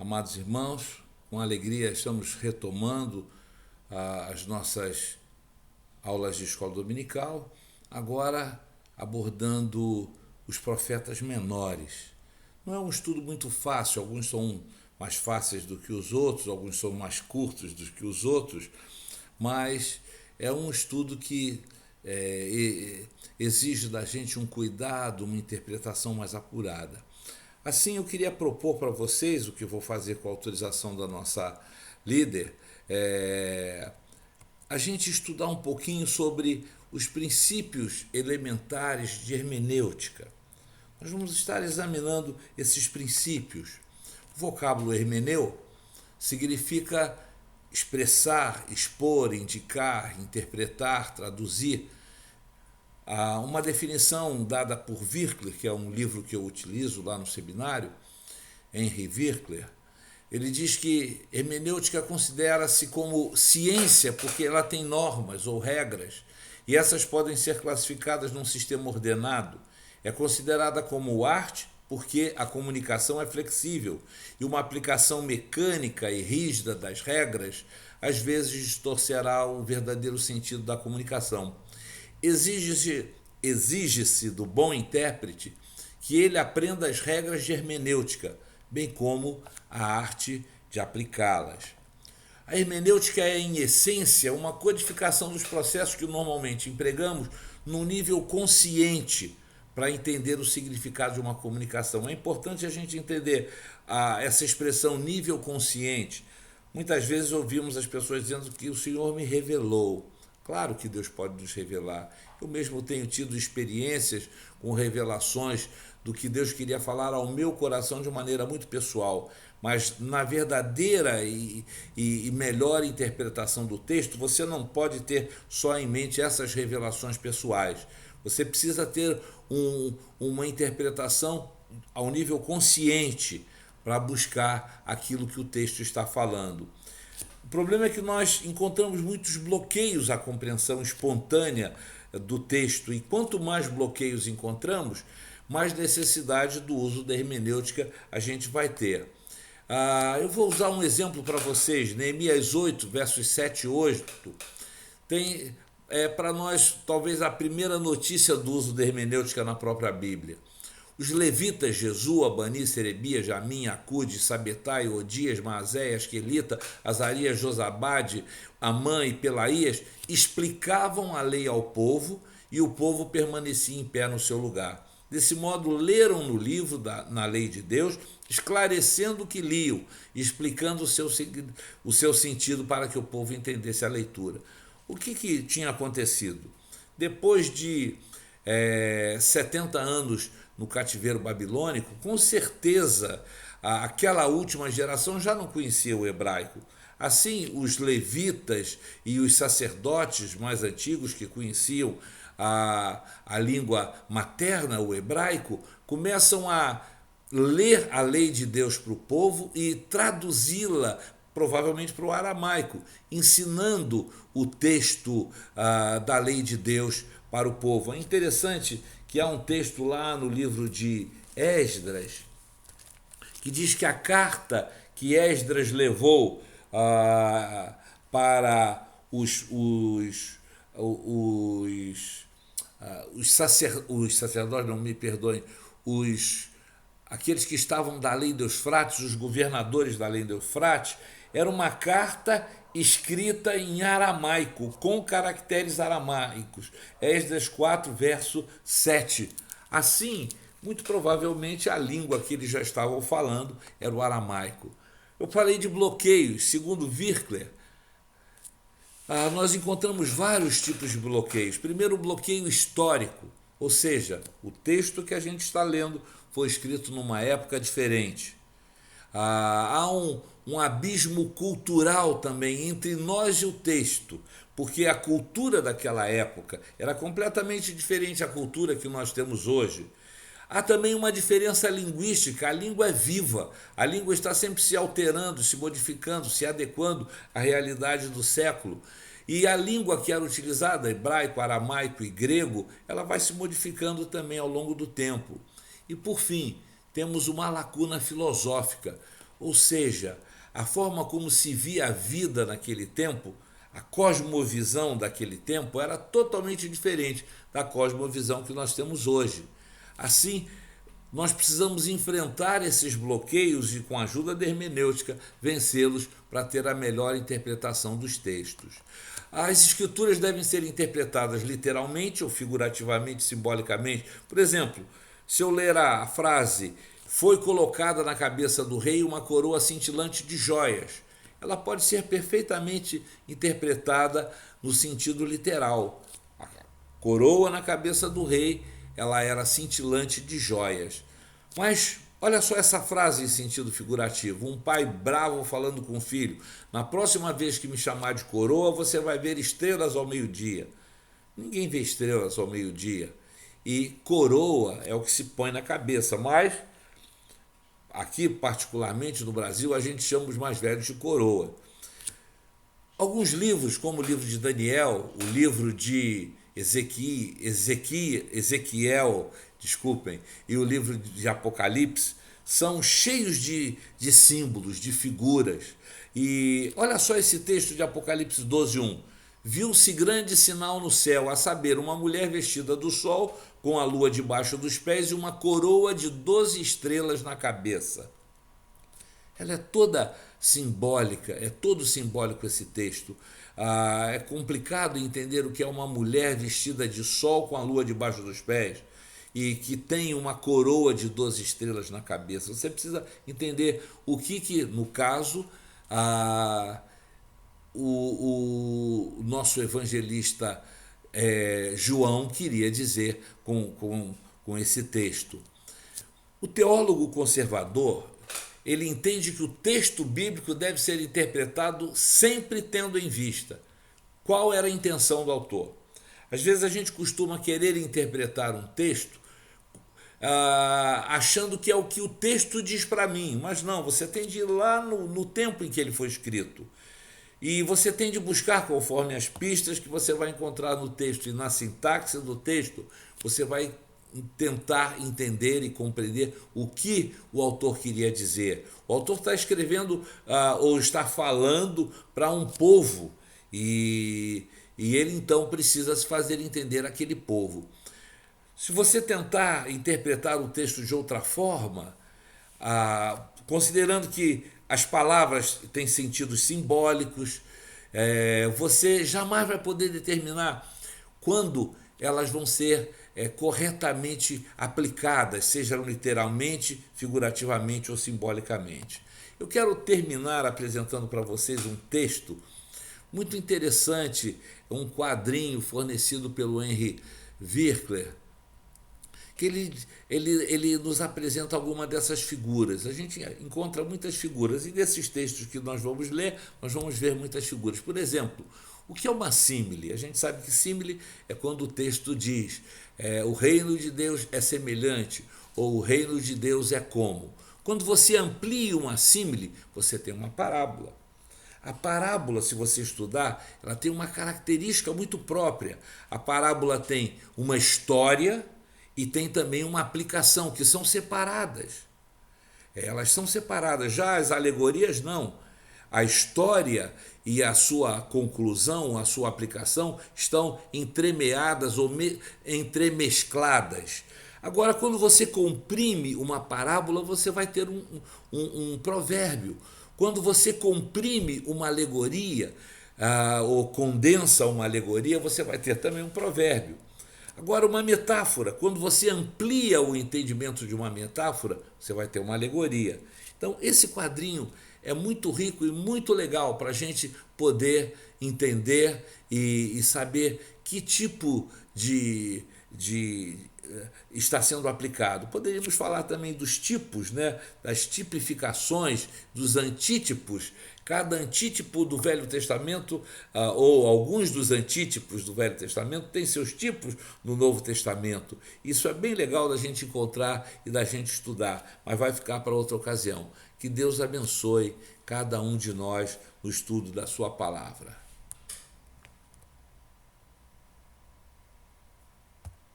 Amados irmãos, com alegria estamos retomando as nossas aulas de escola dominical, agora abordando os profetas menores. Não é um estudo muito fácil, alguns são mais fáceis do que os outros, alguns são mais curtos do que os outros, mas é um estudo que exige da gente um cuidado, uma interpretação mais apurada. Assim, eu queria propor para vocês, o que vou fazer com a autorização da nossa líder, a gente estudar um pouquinho sobre os princípios elementares de hermenêutica. Nós vamos estar examinando esses princípios. O vocábulo hermeneu significa expressar, expor, indicar, interpretar, traduzir. Uma definição dada por Virkler, que é um livro que eu utilizo lá no seminário, Henry Virkler, ele diz que hermenêutica considera-se como ciência porque ela tem normas ou regras, e essas podem ser classificadas num sistema ordenado. É considerada como arte porque a comunicação é flexível e uma aplicação mecânica e rígida das regras às vezes distorcerá o verdadeiro sentido da comunicação. Exige-se do bom intérprete que ele aprenda as regras de hermenêutica, bem como a arte de aplicá-las. A hermenêutica é, em essência, uma codificação dos processos que normalmente empregamos num nível consciente para entender o significado de uma comunicação. É importante a gente entender essa expressão nível consciente. Muitas vezes ouvimos as pessoas dizendo que o Senhor me revelou. Claro que Deus pode nos revelar. Eu mesmo tenho tido experiências com revelações do que Deus queria falar ao meu coração de maneira muito pessoal. Mas na verdadeira e melhor interpretação do texto, você não pode ter só em mente essas revelações pessoais. Você precisa ter uma interpretação ao nível consciente para buscar aquilo que o texto está falando. O problema é que nós encontramos muitos bloqueios à compreensão espontânea do texto, e quanto mais bloqueios encontramos, mais necessidade do uso da hermenêutica a gente vai ter. Eu vou usar um exemplo para vocês. Neemias 8, versos 7 e 8, tem para nós talvez a primeira notícia do uso da hermenêutica na própria Bíblia. Os levitas Jesua, Bani, Serebias, Jamim, Acude, Sabetai, Odias, Maazéias, Quelita, Azarias, Josabade, Amã e Pelaías explicavam a lei ao povo e o povo permanecia em pé no seu lugar. Desse modo, leram no livro, na lei de Deus, esclarecendo o que liam, explicando o seu sentido para que o povo entendesse a leitura. O que tinha acontecido? Depois de 70 anos no cativeiro babilônico, com certeza aquela última geração já não conhecia o hebraico. Assim, os levitas e os sacerdotes mais antigos que conheciam a língua materna, o hebraico, começam a ler a lei de Deus para o povo e traduzi-la provavelmente para o aramaico, ensinando o texto da lei de Deus para o povo. É interessante que há um texto lá no livro de Esdras que diz que a carta que Esdras levou para os sacerdotes, não me perdoem, aqueles que estavam da lei do Eufrates, os governadores da lei do Eufrates, era uma carta escrita em aramaico, com caracteres aramaicos. Esdras 4, verso 7. Assim, muito provavelmente a língua que eles já estavam falando era o aramaico. Eu falei de bloqueios. Segundo Virkler, nós encontramos vários tipos de bloqueios. Primeiro, o bloqueio histórico, ou seja, o texto que a gente está lendo foi escrito numa época diferente. Há um abismo cultural também entre nós e o texto, porque a cultura daquela época era completamente diferente da cultura que nós temos hoje. Há também uma diferença linguística, a língua é viva, a língua está sempre se alterando, se modificando, se adequando à realidade do século. E a língua que era utilizada, hebraico, aramaico e grego, ela vai se modificando também ao longo do tempo. E por fim, temos uma lacuna filosófica. Ou seja, a forma como se via a vida naquele tempo, a cosmovisão daquele tempo era totalmente diferente da cosmovisão que nós temos hoje. Assim, nós precisamos enfrentar esses bloqueios e, com a ajuda da hermenêutica, vencê-los para ter a melhor interpretação dos textos. As escrituras devem ser interpretadas literalmente ou figurativamente, simbolicamente. Por exemplo, se eu ler a frase "foi colocada na cabeça do rei uma coroa cintilante de joias", ela pode ser perfeitamente interpretada no sentido literal. A coroa na cabeça do rei, ela era cintilante de joias. Mas olha só essa frase em sentido figurativo. Um pai bravo falando com o filho: "Na próxima vez que me chamar de coroa, você vai ver estrelas ao meio-dia." Ninguém vê estrelas ao meio-dia. E coroa é o que se põe na cabeça, mas aqui, particularmente no Brasil, a gente chama os mais velhos de coroa. Alguns livros, como o livro de Daniel, o livro de Ezequiel, e o livro de Apocalipse, são cheios de símbolos, de figuras. E olha só esse texto de Apocalipse 12:1. "Viu-se grande sinal no céu, a saber, uma mulher vestida do sol, com a lua debaixo dos pés e uma coroa de 12 estrelas na cabeça." Ela é toda simbólica, é todo simbólico esse texto. É complicado entender o que é uma mulher vestida de sol com a lua debaixo dos pés e que tem uma coroa de 12 estrelas na cabeça. Você precisa entender o que no caso, o nosso evangelista João queria dizer com esse texto. O teólogo conservador, ele entende que o texto bíblico deve ser interpretado sempre tendo em vista qual era a intenção do autor. Às vezes a gente costuma querer interpretar um texto achando que é o que o texto diz para mim, mas não, você tem de ir lá no tempo em que ele foi escrito. E você tem de buscar conforme as pistas que você vai encontrar no texto, e na sintaxe do texto você vai tentar entender e compreender o que o autor queria dizer. O autor está escrevendo ou está falando para um povo e ele então precisa se fazer entender aquele povo. Se você tentar interpretar o texto de outra forma, considerando que as palavras têm sentidos simbólicos, você jamais vai poder determinar quando elas vão ser corretamente aplicadas, sejam literalmente, figurativamente ou simbolicamente. Eu quero terminar apresentando para vocês um texto muito interessante, um quadrinho fornecido pelo Henry Virkler, que ele nos apresenta alguma dessas figuras. A gente encontra muitas figuras, e nesses textos que nós vamos ler, nós vamos ver muitas figuras. Por exemplo, o que é uma símile? A gente sabe que símile é quando o texto diz o reino de Deus é semelhante, ou o reino de Deus é como. Quando você amplia uma símile, você tem uma parábola. A parábola, se você estudar, ela tem uma característica muito própria. A parábola tem uma história e tem também uma aplicação, que são separadas. Elas são separadas. Já as alegorias, não. A história e a sua conclusão, a sua aplicação, estão entremeadas ou entremescladas. Agora, quando você comprime uma parábola, você vai ter um provérbio. Quando você comprime uma alegoria, ou condensa uma alegoria, você vai ter também um provérbio. Agora, uma metáfora, quando você amplia o entendimento de uma metáfora, você vai ter uma alegoria. Então, esse quadrinho é muito rico e muito legal para a gente poder entender e saber que tipo de está sendo aplicado. Poderíamos falar também dos tipos, das tipificações, dos antítipos. Cada antítipo do Velho Testamento, ou alguns dos antítipos do Velho Testamento, tem seus tipos no Novo Testamento. Isso é bem legal da gente encontrar e da gente estudar, mas vai ficar para outra ocasião. Que Deus abençoe cada um de nós no estudo da sua palavra.